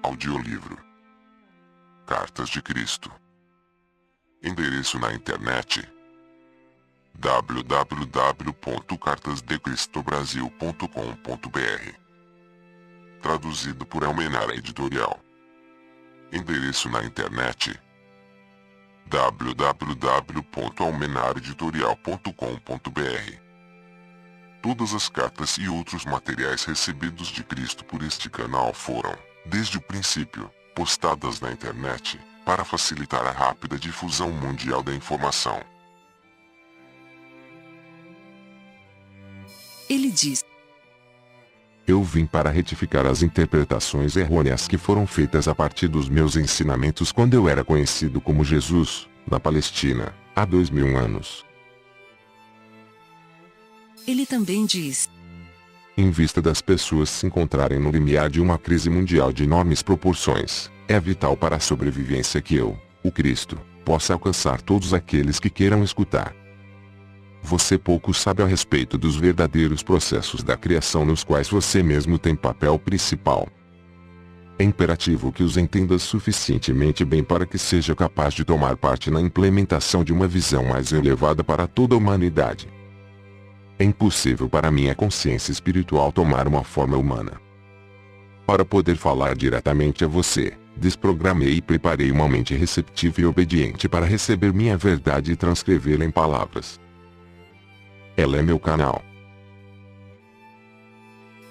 Audiolivro Cartas de Cristo. Endereço na internet: www.cartasdecristobrasil.com.br. Traduzido por Almenara Editorial. Endereço na internet: www.almenaraeditorial.com.br. Todas as cartas e outros materiais recebidos de Cristo por este canal foram, desde o princípio, postadas na internet, para facilitar a rápida difusão mundial da informação. Ele diz: Eu vim para retificar as interpretações errôneas que foram feitas a partir dos meus ensinamentos quando eu era conhecido como Jesus, na Palestina, há 2000 anos. Ele também diz: Em vista das pessoas se encontrarem no limiar de uma crise mundial de enormes proporções, é vital para a sobrevivência que eu, o Cristo, possa alcançar todos aqueles que queiram escutar. Você pouco sabe a respeito dos verdadeiros processos da criação nos quais você mesmo tem papel principal. É imperativo que os entenda suficientemente bem para que seja capaz de tomar parte na implementação de uma visão mais elevada para toda a humanidade. É impossível para minha consciência espiritual tomar uma forma humana. Para poder falar diretamente a você, desprogramei e preparei uma mente receptiva e obediente para receber minha verdade e transcrevê-la em palavras. Ela é meu canal.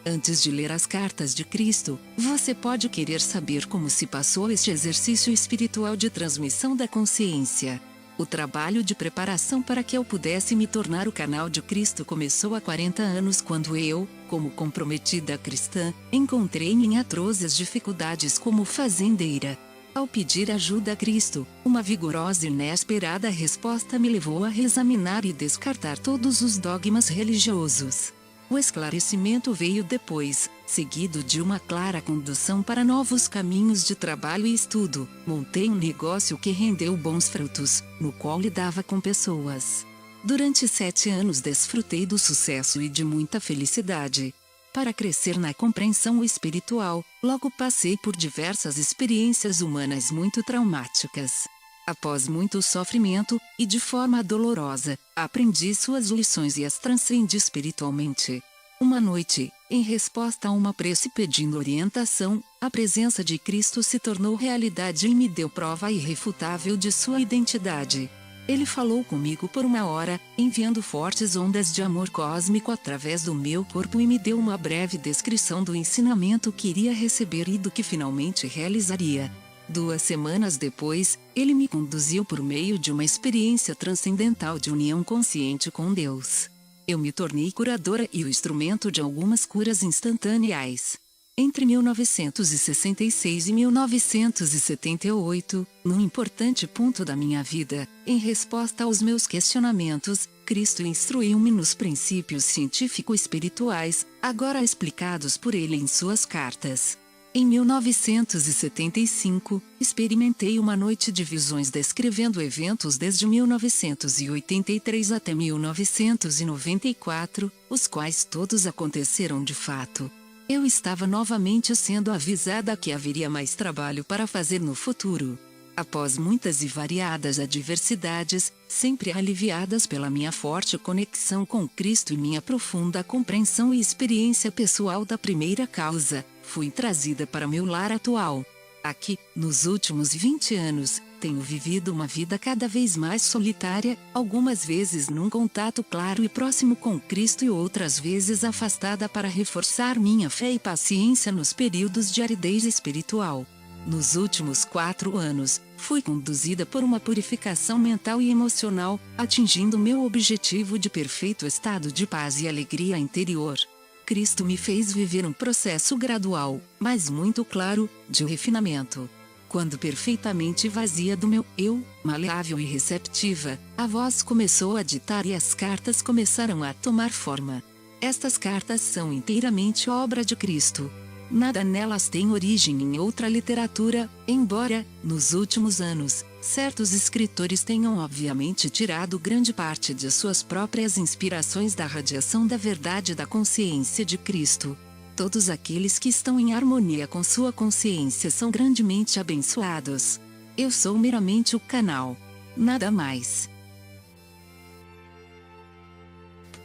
Antes de ler as cartas de Cristo, você pode querer saber como se passou este exercício espiritual de transmissão da consciência. O trabalho de preparação para que eu pudesse me tornar o canal de Cristo começou há 40 anos quando eu, como comprometida cristã, encontrei-me em atrozes dificuldades como fazendeira. Ao pedir ajuda a Cristo, uma vigorosa e inesperada resposta me levou a reexaminar e descartar todos os dogmas religiosos. O esclarecimento veio depois, seguido de uma clara condução para novos caminhos de trabalho e estudo. Montei um negócio que rendeu bons frutos, no qual lidava com pessoas. Durante 7 anos desfrutei do sucesso e de muita felicidade. Para crescer na compreensão espiritual, logo passei por diversas experiências humanas muito traumáticas. Após muito sofrimento, e de forma dolorosa, aprendi suas lições e as transcendi espiritualmente. Uma noite, em resposta a uma prece pedindo orientação, a presença de Cristo se tornou realidade e me deu prova irrefutável de sua identidade. Ele falou comigo por 1 hora, enviando fortes ondas de amor cósmico através do meu corpo e me deu uma breve descrição do ensinamento que iria receber e do que finalmente realizaria. 2 semanas depois, ele me conduziu por meio de uma experiência transcendental de união consciente com Deus. Eu me tornei curadora e o instrumento de algumas curas instantâneas. Entre 1966 e 1978, num importante ponto da minha vida, em resposta aos meus questionamentos, Cristo instruiu-me nos princípios científico-espirituais, agora explicados por ele em suas cartas. Em 1975, experimentei uma noite de visões descrevendo eventos desde 1983 até 1994, os quais todos aconteceram de fato. Eu estava novamente sendo avisada que haveria mais trabalho para fazer no futuro. Após muitas e variadas adversidades, sempre aliviadas pela minha forte conexão com Cristo e minha profunda compreensão e experiência pessoal da primeira causa, fui trazida para meu lar atual. Aqui, nos últimos 20 anos, tenho vivido uma vida cada vez mais solitária, algumas vezes num contato claro e próximo com Cristo e outras vezes afastada para reforçar minha fé e paciência nos períodos de aridez espiritual. Nos últimos 4 anos, fui conduzida por uma purificação mental e emocional, atingindo meu objetivo de perfeito estado de paz e alegria interior. Cristo me fez viver um processo gradual, mas muito claro, de refinamento. Quando perfeitamente vazia do meu eu, maleável e receptiva, a voz começou a ditar e as cartas começaram a tomar forma. Estas cartas são inteiramente obra de Cristo. Nada nelas tem origem em outra literatura, embora, nos últimos anos, certos escritores tenham obviamente tirado grande parte de suas próprias inspirações da radiação da verdade da consciência de Cristo. Todos aqueles que estão em harmonia com sua consciência são grandemente abençoados. Eu sou meramente o canal. Nada mais.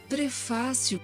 Prefácio.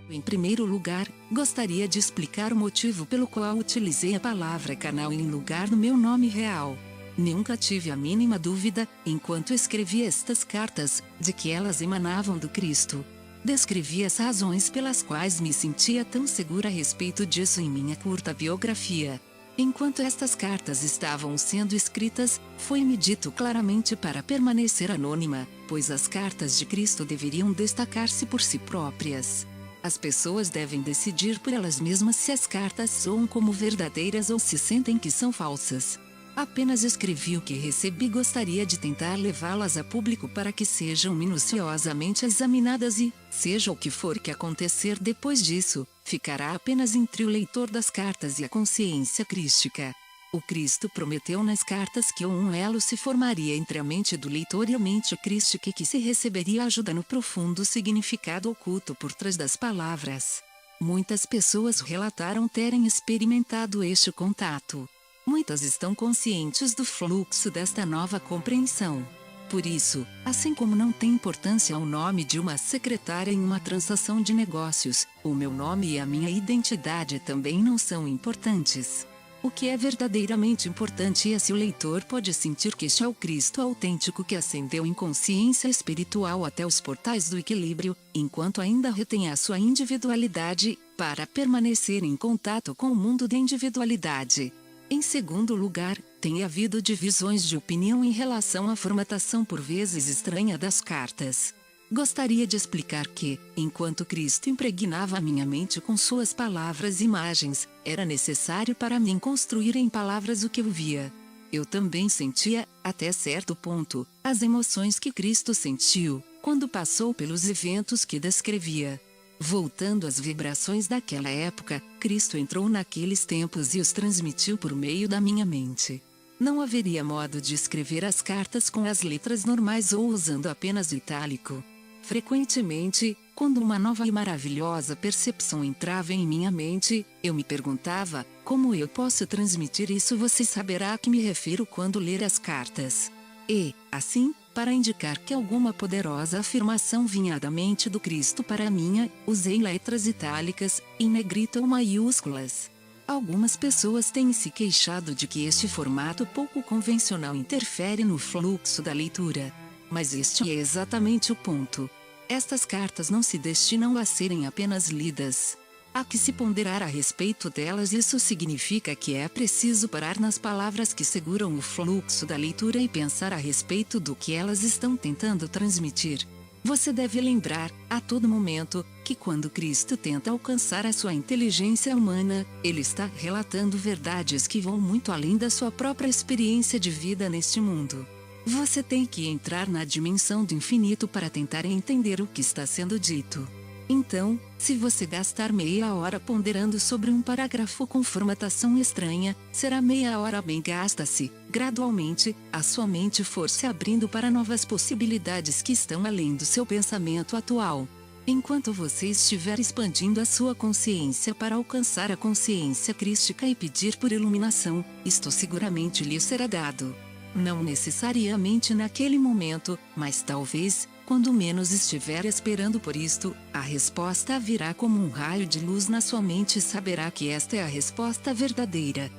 Em primeiro lugar, gostaria de explicar o motivo pelo qual utilizei a palavra canal em lugar do meu nome real. Nunca tive a mínima dúvida, enquanto escrevi estas cartas, de que elas emanavam do Cristo. Descrevi as razões pelas quais me sentia tão segura a respeito disso em minha curta biografia. Enquanto estas cartas estavam sendo escritas, foi-me dito claramente para permanecer anônima, pois as cartas de Cristo deveriam destacar-se por si próprias. As pessoas devem decidir por elas mesmas se as cartas soam como verdadeiras ou se sentem que são falsas. Apenas escrevi o que recebi e gostaria de tentar levá-las a público para que sejam minuciosamente examinadas e, seja o que for que acontecer depois disso, ficará apenas entre o leitor das cartas e a consciência crística. O Cristo prometeu nas cartas que um elo se formaria entre a mente do leitor e a mente crística e que se receberia ajuda no profundo significado oculto por trás das palavras. Muitas pessoas relataram terem experimentado este contato. Muitas estão conscientes do fluxo desta nova compreensão. Por isso, assim como não tem importância o nome de uma secretária em uma transação de negócios, o meu nome e a minha identidade também não são importantes. O que é verdadeiramente importante é se o leitor pode sentir que este é o Cristo autêntico que ascendeu em consciência espiritual até os portais do equilíbrio, enquanto ainda retém a sua individualidade, para permanecer em contato com o mundo da individualidade. Em segundo lugar, tem havido divisões de opinião em relação à formatação por vezes estranha das cartas. Gostaria de explicar que, enquanto Cristo impregnava a minha mente com suas palavras e imagens, era necessário para mim construir em palavras o que eu via. Eu também sentia, até certo ponto, as emoções que Cristo sentiu, quando passou pelos eventos que descrevia. Voltando às vibrações daquela época, Cristo entrou naqueles tempos e os transmitiu por meio da minha mente. Não haveria modo de escrever as cartas com as letras normais ou usando apenas itálico. Frequentemente, quando uma nova e maravilhosa percepção entrava em minha mente, eu me perguntava, como eu posso transmitir isso? Você saberá a que me refiro quando ler as cartas. E, assim, para indicar que alguma poderosa afirmação vinha da mente do Cristo para a minha, usei letras itálicas, em negrito ou maiúsculas. Algumas pessoas têm se queixado de que este formato pouco convencional interfere no fluxo da leitura. Mas este é exatamente o ponto. Estas cartas não se destinam a serem apenas lidas. Há que se ponderar a respeito delas. Isso significa que é preciso parar nas palavras que seguram o fluxo da leitura e pensar a respeito do que elas estão tentando transmitir. Você deve lembrar, a todo momento, que quando Cristo tenta alcançar a sua inteligência humana, ele está relatando verdades que vão muito além da sua própria experiência de vida neste mundo. Você tem que entrar na dimensão do infinito para tentar entender o que está sendo dito. Então, se você gastar meia hora ponderando sobre um parágrafo com formatação estranha, será meia hora bem gasta se, gradualmente, a sua mente for se abrindo para novas possibilidades que estão além do seu pensamento atual. Enquanto você estiver expandindo a sua consciência para alcançar a consciência crística e pedir por iluminação, isto seguramente lhe será dado. Não necessariamente naquele momento, mas talvez, quando menos estiver esperando por isto, a resposta virá como um raio de luz na sua mente e saberá que esta é a resposta verdadeira.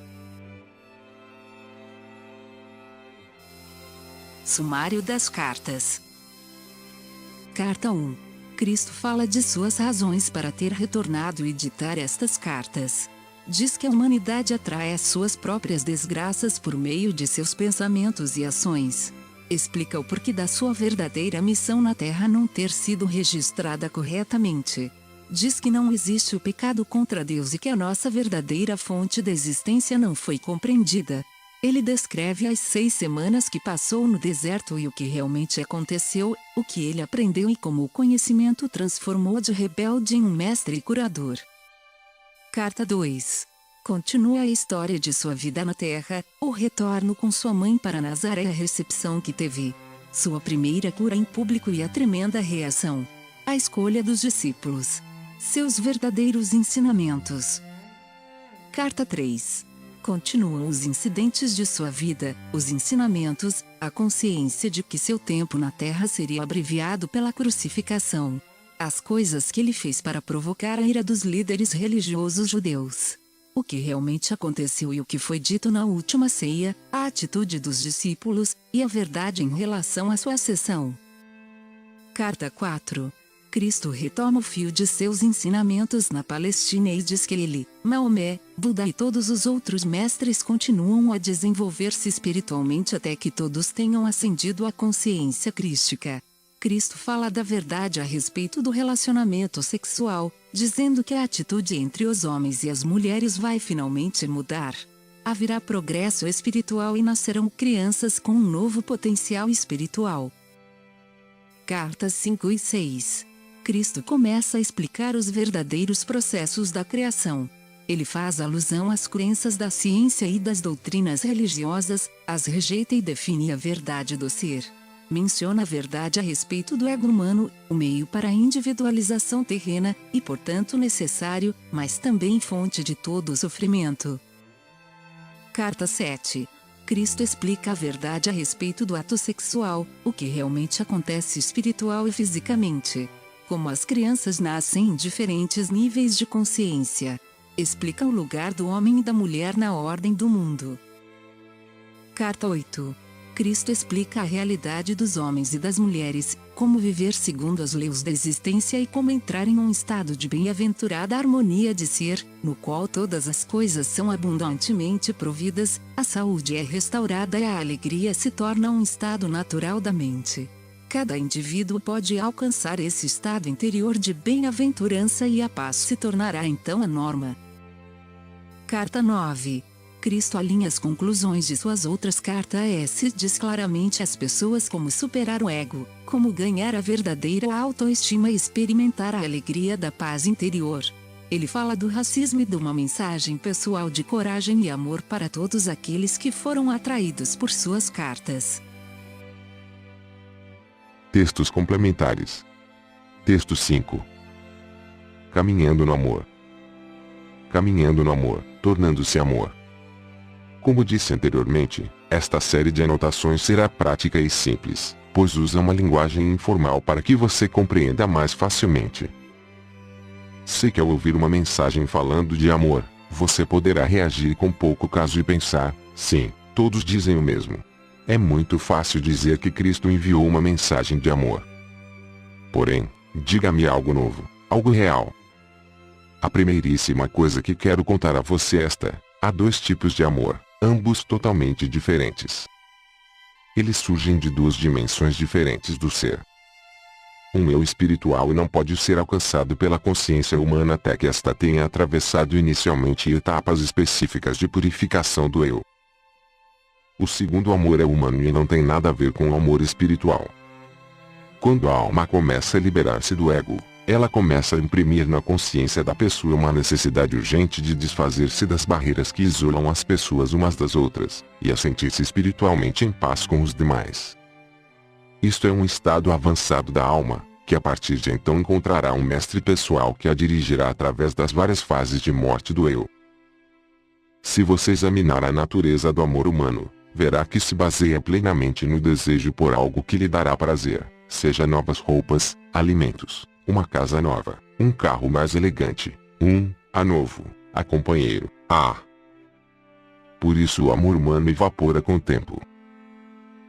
Sumário das cartas. Carta 1. Cristo fala de suas razões para ter retornado e ditar estas cartas. Diz que a humanidade atrai as suas próprias desgraças por meio de seus pensamentos e ações. Explica o porquê da sua verdadeira missão na Terra não ter sido registrada corretamente. Diz que não existe o pecado contra Deus e que a nossa verdadeira fonte da existência não foi compreendida. Ele descreve as 6 semanas que passou no deserto e o que realmente aconteceu, o que ele aprendeu e como o conhecimento transformou de rebelde em um mestre e curador. Carta 2. Continua a história de sua vida na Terra, o retorno com sua mãe para Nazaré, a recepção que teve, sua primeira cura em público e a tremenda reação. A escolha dos discípulos. Seus verdadeiros ensinamentos. Carta 3. Continuam os incidentes de sua vida, os ensinamentos, a consciência de que seu tempo na Terra seria abreviado pela crucificação. As coisas que ele fez para provocar a ira dos líderes religiosos judeus. O que realmente aconteceu e o que foi dito na última ceia, a atitude dos discípulos, e a verdade em relação à sua ascensão. Carta 4. Cristo retoma o fio de seus ensinamentos na Palestina e diz que ele, Maomé, Buda e todos os outros mestres continuam a desenvolver-se espiritualmente até que todos tenham ascendido à consciência crística. Cristo fala da verdade a respeito do relacionamento sexual, dizendo que a atitude entre os homens e as mulheres vai finalmente mudar. Haverá progresso espiritual e nascerão crianças com um novo potencial espiritual. Cartas 5 e 6. Cristo começa a explicar os verdadeiros processos da criação. Ele faz alusão às crenças da ciência e das doutrinas religiosas, as rejeita e define a verdade do ser. Menciona a verdade a respeito do ego humano, o meio para a individualização terrena, e portanto necessário, mas também fonte de todo o sofrimento. Carta 7. Cristo explica a verdade a respeito do ato sexual, o que realmente acontece espiritual e fisicamente. Como as crianças nascem em diferentes níveis de consciência. Explica o lugar do homem e da mulher na ordem do mundo. Carta 8. Cristo explica a realidade dos homens e das mulheres, como viver segundo as leis da existência e como entrar em um estado de bem-aventurada harmonia de ser, no qual todas as coisas são abundantemente providas, a saúde é restaurada e a alegria se torna um estado natural da mente. Cada indivíduo pode alcançar esse estado interior de bem-aventurança e a paz se tornará então a norma. Carta 9. Cristo alinha as conclusões de suas outras cartas e diz claramente às pessoas como superar o ego, como ganhar a verdadeira autoestima e experimentar a alegria da paz interior. Ele fala do racismo e de uma mensagem pessoal de coragem e amor para todos aqueles que foram atraídos por suas cartas. Textos complementares. Texto 5. Caminhando no amor. Caminhando no amor, tornando-se amor. Como disse anteriormente, esta série de anotações será prática e simples, pois usa uma linguagem informal para que você compreenda mais facilmente. Sei que ao ouvir uma mensagem falando de amor, você poderá reagir com pouco caso e pensar, sim, todos dizem o mesmo. É muito fácil dizer que Cristo enviou uma mensagem de amor. Porém, diga-me algo novo, algo real. A primeiríssima coisa que quero contar a você é esta: há dois tipos de amor, ambos totalmente diferentes. Eles surgem de duas dimensões diferentes do ser. Um eu espiritual e não pode ser alcançado pela consciência humana até que esta tenha atravessado inicialmente etapas específicas de purificação do eu. O segundo amor é humano e não tem nada a ver com o amor espiritual. Quando a alma começa a liberar-se do ego, ela começa a imprimir na consciência da pessoa uma necessidade urgente de desfazer-se das barreiras que isolam as pessoas umas das outras, e a sentir-se espiritualmente em paz com os demais. Isto é um estado avançado da alma, que a partir de então encontrará um mestre pessoal que a dirigirá através das várias fases de morte do eu. Se você examinar a natureza do amor humano, verá que se baseia plenamente no desejo por algo que lhe dará prazer, seja novas roupas, alimentos, uma casa nova, um carro mais elegante, a novo, a companheiro, Por isso o amor humano evapora com o tempo.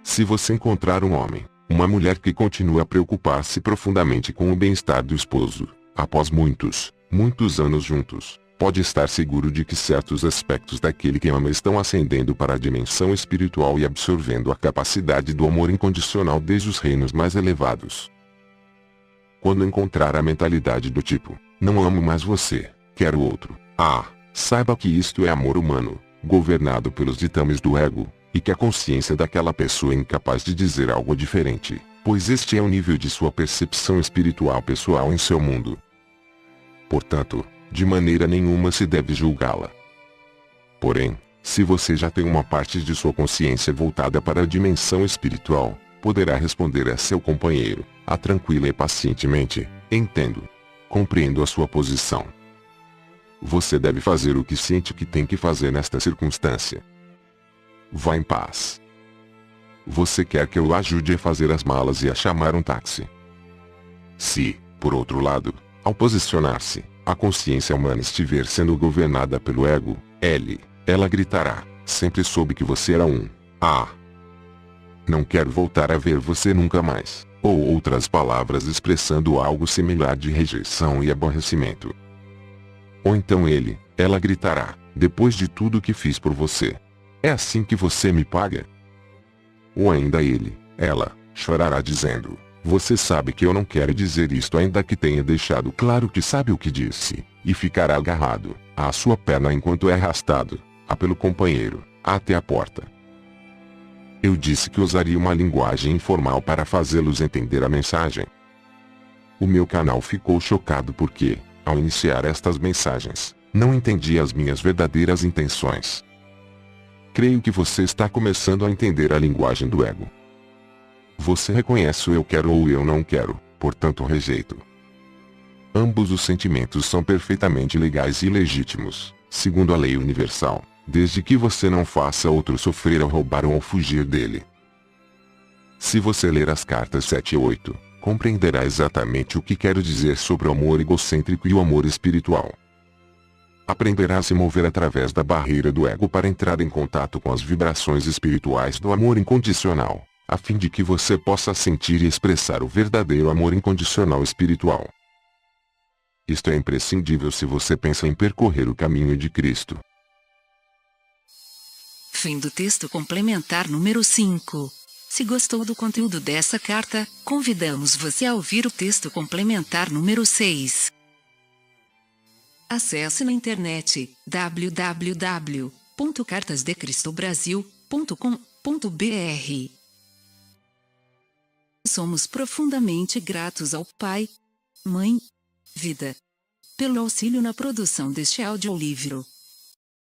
Se você encontrar um homem, uma mulher que continua a preocupar-se profundamente com o bem-estar do esposo, após muitos anos juntos, pode estar seguro de que certos aspectos daquele que ama estão ascendendo para a dimensão espiritual e absorvendo a capacidade do amor incondicional desde os reinos mais elevados. Quando encontrar a mentalidade do tipo, não amo mais você, quero outro, saiba que isto é amor humano, governado pelos ditames do ego, e que a consciência daquela pessoa é incapaz de dizer algo diferente, pois este é o nível de sua percepção espiritual pessoal em seu mundo. Portanto, de maneira nenhuma se deve julgá-la. Porém, se você já tem uma parte de sua consciência voltada para a dimensão espiritual, poderá responder a seu companheiro, tranquila e pacientemente, entendo. Compreendo a sua posição. Você deve fazer o que sente que tem que fazer nesta circunstância. Vá em paz. Você quer que eu o ajude a fazer as malas e a chamar um táxi? Se, por outro lado, ao posicionar-se, a consciência humana estiver sendo governada pelo ego, ela gritará: sempre soube que você era um não quero voltar a ver você nunca mais, ou outras palavras expressando algo similar de rejeição e aborrecimento. Ou então ela gritará: depois de tudo que fiz por você, é assim que você me paga? Ou ainda ela, chorará dizendo: você sabe que eu não quero dizer isto, ainda que tenha deixado claro que sabe o que disse, e ficará agarrado à sua perna enquanto é arrastado pelo companheiro até a porta. Eu disse que usaria uma linguagem informal para fazê-los entender a mensagem. O meu canal ficou chocado porque, ao iniciar estas mensagens, não entendi as minhas verdadeiras intenções. Creio que você está começando a entender a linguagem do ego. Você reconhece o eu quero ou o eu não quero, portanto rejeito. Ambos os sentimentos são perfeitamente legais e legítimos, segundo a lei universal, desde que você não faça outro sofrer ao roubar ou ao fugir dele. Se você ler as cartas 7 e 8, compreenderá exatamente o que quero dizer sobre o amor egocêntrico e o amor espiritual. Aprenderá a se mover através da barreira do ego para entrar em contato com as vibrações espirituais do amor incondicional, a fim de que você possa sentir e expressar o verdadeiro amor incondicional espiritual. Isto é imprescindível se você pensa em percorrer o caminho de Cristo. Fim do texto complementar número 5. Se gostou do conteúdo dessa carta, convidamos você a ouvir o texto complementar número 6. Acesse na internet www.cartasdecristobrasil.com.br. Somos profundamente gratos ao Pai, Mãe, Vida, pelo auxílio na produção deste audiolivro.